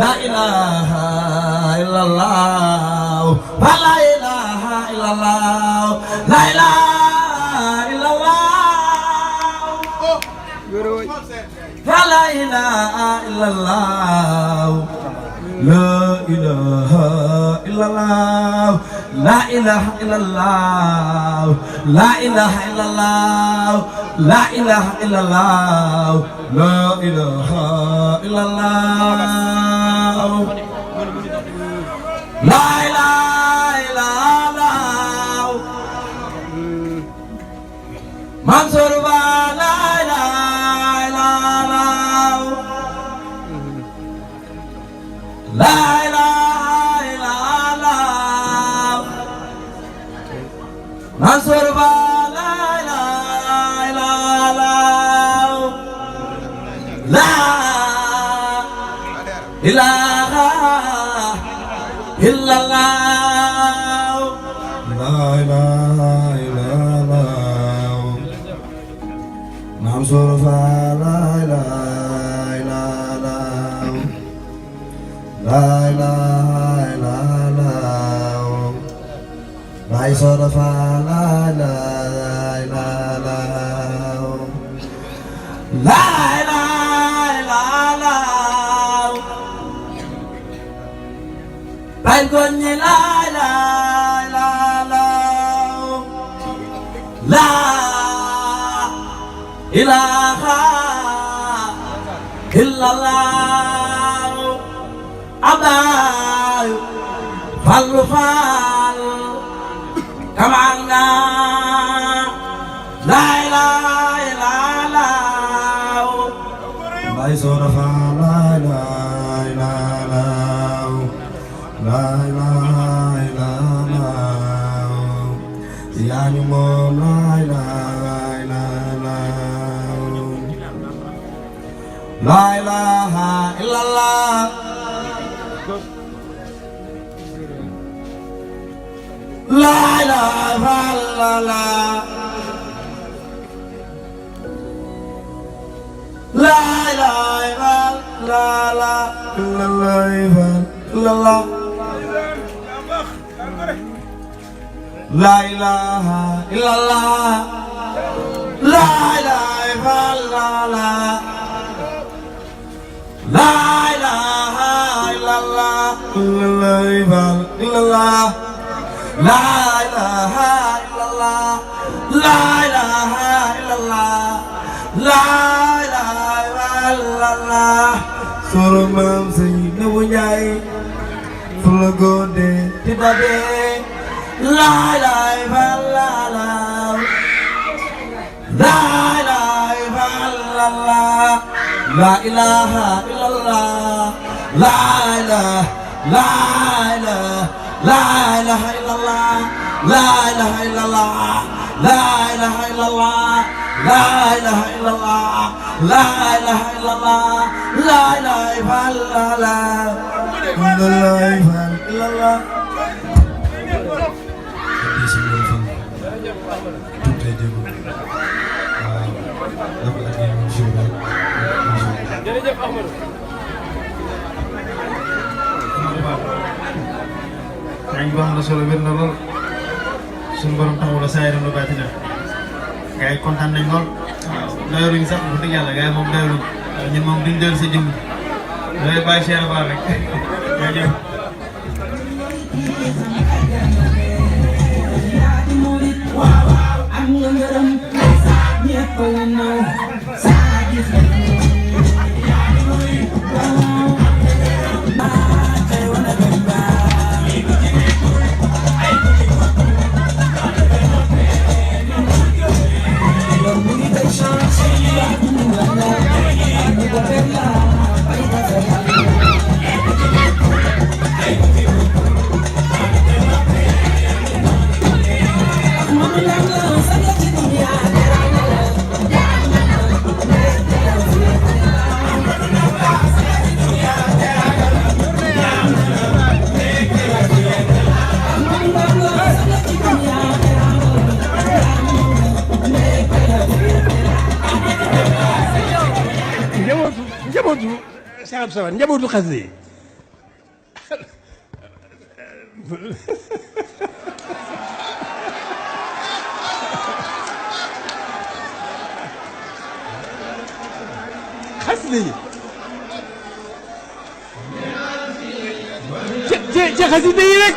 La ilaha illallah, la ilaha illallah, la ilaha illallah, la ilaha illallah, la ilaha illallah, la ilaha illallah, la ilaha illallah, la ilaha illallah, la ilaha illallah. La ilaha illallah Mansur ba la ilaha illallah La ilaha illallah Mansur ba la ilaha illallah La ilaha illallah la ilaha illallah Mansur fa la ilaha illallah la ilaha illallah Mansur fa la ilaha illallah la ilaha illallah Baik bunyi la ilaha illallah Abdal Fallu fal Kamanga la ilaha illallah Baik surafa la ilaha illallah La ilaha illallah Yani moom la ilaha illallah La ilaha illallah La ilaha illallah illallah la ilaha illallah illallah la ilaha illallah la ilaha illallah la ilaha illallah illallah la ilaha illallah la ilaha illallah la ilaha illallah soro maam Sëñ Nabu Njaay fu la góode ti dabe la ilaha illallah la ilaha illallah la ilaha illallah la ilaha la ilaha la ilaha illallah la ilaha illallah la ilaha illallah la ilaha illallah la ilaha illallah la ilaha illallah jërëjëf Ahmadou. nañ ko am na solo wér na lool suñu borom taxawu la saa yi dem lu bàyyi def gars yi kontaan nañ lool waaw doyaluñ sax wax dëgg yàlla gars yi moom doyaluñ ñun moom duñ doyal sa jëmm looy bàyyi Cheikh Ba rek jaajëf. njabootu Cheikh Abdou Samad njabootu xasida yi xasida yi ca xasida yi rek